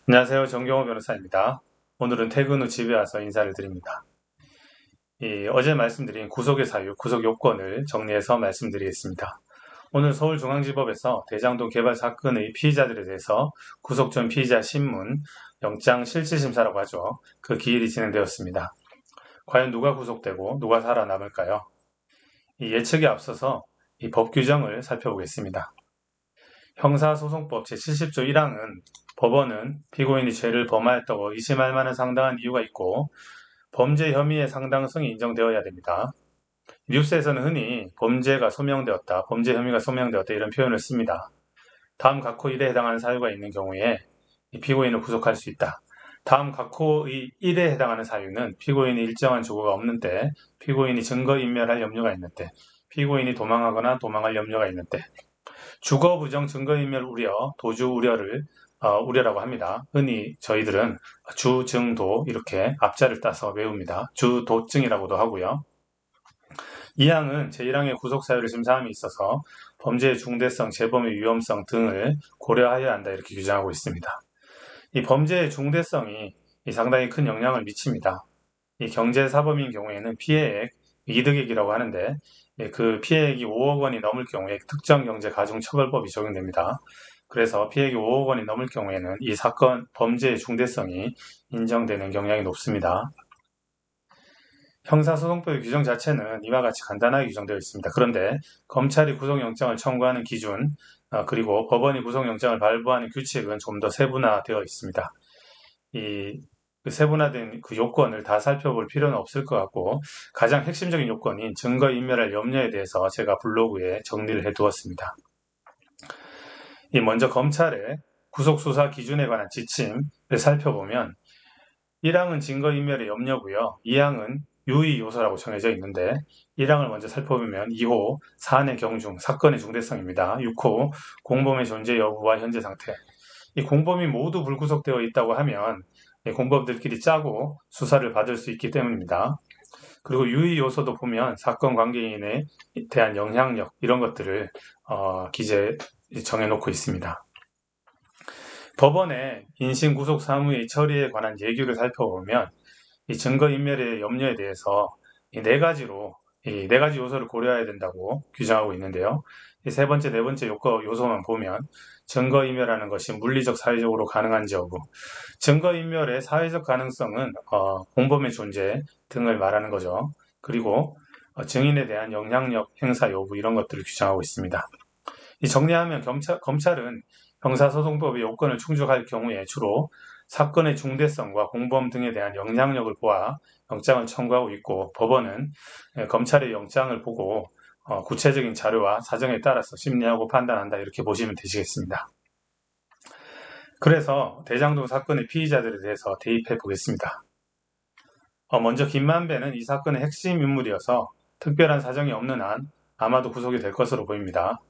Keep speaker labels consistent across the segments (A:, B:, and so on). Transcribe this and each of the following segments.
A: 안녕하세요. 정경호 변호사입니다. 오늘은 퇴근 후 집에 와서 인사를 드립니다. 어제 말씀드린 구속의 사유, 구속 요건을 정리해서 말씀드리겠습니다. 오늘 서울중앙지법에서 대장동 개발 사건의 피의자들에 대해서 구속 전 피의자 신문, 영장 실질심사라고 하죠. 그 기일이 진행되었습니다. 과연 누가 구속되고 누가 살아남을까요? 이 예측에 앞서서 이 법 규정을 살펴보겠습니다. 형사소송법 제70조 1항은 법원은 피고인이 죄를 범하였다고 의심할 만한 상당한 이유가 있고 범죄 혐의의 상당성이 인정되어야 됩니다. 뉴스에서는 흔히 범죄가 소명되었다, 범죄 혐의가 소명되었다 이런 표현을 씁니다. 다음 각호 1에 해당하는 사유가 있는 경우에 피고인을 구속할 수 있다. 다음 각호의 1에 해당하는 사유는 피고인이 일정한 조거가 없는 때, 피고인이 증거인멸할 염려가 있는 때, 피고인이 도망하거나 도망할 염려가 있는 때, 주거 부정 증거인멸 우려, 도주 우려를 우려라고 합니다. 흔히 저희들은 주증도 이렇게 앞자를 따서 외웁니다. 주도증이라고도 하고요. 2항은 제1항의 구속사유를 심사함에 있어서 범죄의 중대성, 재범의 위험성 등을 고려하여야 한다 이렇게 규정하고 있습니다. 이 범죄의 중대성이 상당히 큰 영향을 미칩니다. 이 경제사범인 경우에는 피해액, 이득액이라고 하는데 그 피해액이 5억 원이 넘을 경우에 특정경제가중처벌법이 적용됩니다. 그래서 피해액이 5억 원이 넘을 경우에는 이 사건 범죄의 중대성이 인정되는 경향이 높습니다. 형사소송법의 규정 자체는 이와 같이 간단하게 규정되어 있습니다. 그런데 검찰이 구속영장을 청구하는 기준, 그리고 법원이 구속영장을 발부하는 규칙은 좀 더 세분화되어 있습니다. 그 세분화된 그 요건을 다 살펴볼 필요는 없을 것 같고 가장 핵심적인 요건인 증거인멸할 염려에 대해서 제가 블로그에 정리를 해두었습니다. 먼저 검찰의 구속수사 기준에 관한 지침을 살펴보면 1항은 증거인멸의 염려고요. 2항은 유의 요소라고 정해져 있는데 1항을 먼저 살펴보면 2호 사안의 경중, 사건의 중대성입니다. 6호 공범의 존재 여부와 현재 상태. 이 공범이 모두 불구속되어 있다고 하면 공범들끼리 짜고 수사를 받을 수 있기 때문입니다. 그리고 유의 요소도 보면 사건 관계인에 대한 영향력 이런 것들을 정해놓고 있습니다. 법원의 인신구속 사무의 처리에 관한 예규를 살펴보면 이 증거인멸의 염려에 대해서 이 네 가지 요소를 고려해야 된다고 규정하고 있는데요. 이 세 번째, 네 번째 요소만 보면 증거인멸하는 것이 물리적, 사회적으로 가능한지 여부, 증거인멸의 사회적 가능성은 공범의 존재 등을 말하는 거죠. 그리고 증인에 대한 영향력 행사 여부 이런 것들을 규정하고 있습니다. 이 정리하면 검찰은 형사소송법의 요건을 충족할 경우에 주로 사건의 중대성과 공범 등에 대한 영향력을 보아 영장을 청구하고 있고 법원은 검찰의 영장을 보고 구체적인 자료와 사정에 따라서 심리하고 판단한다 이렇게 보시면 되시겠습니다. 그래서 대장동 사건의 피의자들에 대해서 대입해 보겠습니다. 먼저 김만배는 이 사건의 핵심 인물이어서 특별한 사정이 없는 한 아마도 구속이 될 것으로 보입니다.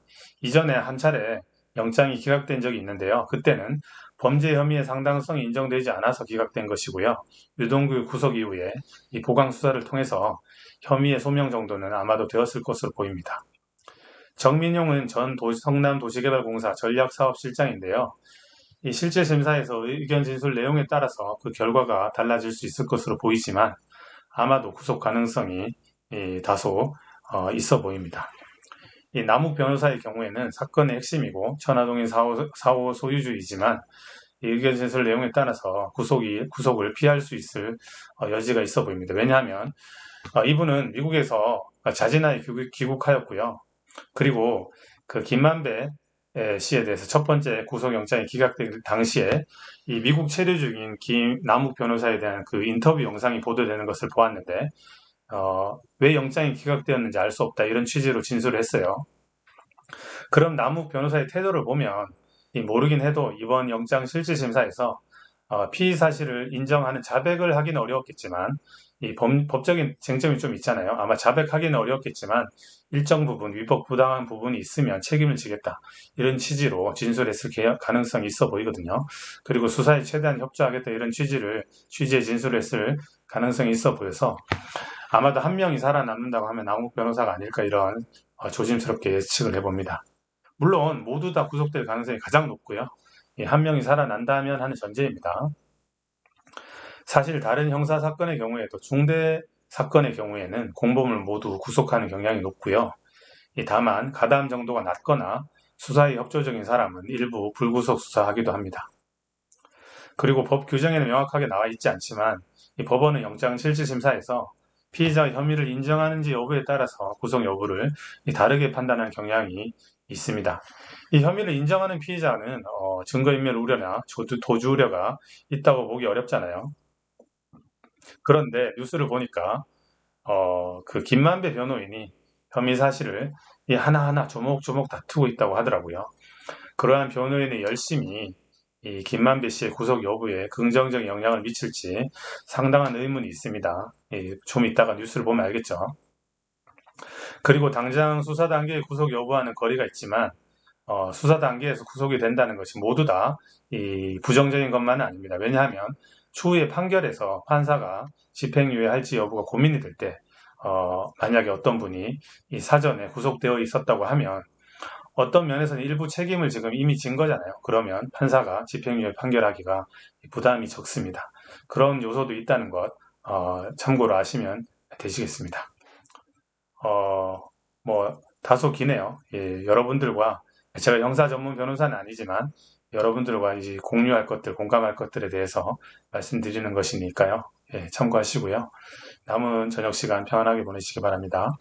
A: 이전에 한 차례 영장이 기각된 적이 있는데요. 그때는 범죄 혐의의 상당성이 인정되지 않아서 기각된 것이고요. 유동규 구속 이후에 이 보강 수사를 통해서 혐의의 소명 정도는 아마도 되었을 것으로 보입니다. 정민용은 전 성남도시개발공사 전략사업실장인데요. 이 실제 심사에서 의견 진술 내용에 따라서 그 결과가 달라질 수 있을 것으로 보이지만 아마도 구속 가능성이 다소 있어 보입니다. 이 남욱 변호사의 경우에는 사건의 핵심이고 천화동인 4호 소유주이지만 이 의견 진술 내용에 따라서 구속을 피할 수 있을 여지가 있어 보입니다. 왜냐하면 이분은 미국에서 자진하에 귀국하였고요. 그리고 그 김만배 씨에 대해서 첫 번째 구속영장이 기각된 당시에 이 미국 체류 중인 남욱 변호사에 대한 그 인터뷰 영상이 보도되는 것을 보았는데 왜 영장이 기각되었는지 알 수 없다 이런 취지로 진술을 했어요. 그럼 남욱 변호사의 태도를 보면 모르긴 해도 이번 영장 실질심사에서 피의 사실을 인정하는 자백을 하기는 어려웠겠지만 이 법적인 쟁점이 좀 있잖아요. 아마 자백하기는 어려웠겠지만 일정 부분 위법 부당한 부분이 있으면 책임을 지겠다. 이런 취지로 진술했을 가능성이 있어 보이거든요. 그리고 수사에 최대한 협조하겠다 이런 취지의 진술을 했을 가능성이 있어 보여서 아마도 한 명이 살아남는다고 하면 남욱 변호사가 아닐까 이런 조심스럽게 예측을 해봅니다. 물론 모두 다 구속될 가능성이 가장 높고요. 한 명이 살아난다면 하는 전제입니다. 사실 다른 형사사건의 경우에도 중대 사건의 경우에는 공범을 모두 구속하는 경향이 높고요. 다만 가담 정도가 낮거나 수사에 협조적인 사람은 일부 불구속 수사하기도 합니다. 그리고 법 규정에는 명확하게 나와 있지 않지만 이 법원의 영장실질심사에서 피의자의 혐의를 인정하는지 여부에 따라서 구속 여부를 다르게 판단하는 경향이 있습니다. 이 혐의를 인정하는 피의자는 증거인멸 우려나 도주 우려가 있다고 보기 어렵잖아요. 그런데 뉴스를 보니까 그 김만배 변호인이 혐의 사실을 하나하나 조목조목 다투고 있다고 하더라고요. 그러한 변호인이 열심히 이 김만배 씨의 구속 여부에 긍정적인 영향을 미칠지 상당한 의문이 있습니다. 좀 이따가 뉴스를 보면 알겠죠. 그리고 당장 수사 단계의 구속 여부와는 거리가 있지만 수사 단계에서 구속이 된다는 것이 모두 다 부정적인 것만은 아닙니다. 왜냐하면 추후에 판결에서 판사가 집행유예할지 여부가 고민이 될 때 만약에 어떤 분이 사전에 구속되어 있었다고 하면 어떤 면에서는 일부 책임을 지금 이미 진 거잖아요. 그러면 판사가 집행유예 판결하기가 부담이 적습니다. 그런 요소도 있다는 것 참고로 아시면 되시겠습니다. 다소 기네요. 여러분들과 제가 형사 전문 변호사는 아니지만 여러분들과 이제 공유할 것들, 공감할 것들에 대해서 말씀드리는 것이니까요. 참고하시고요. 남은 저녁 시간 평안하게 보내시기 바랍니다.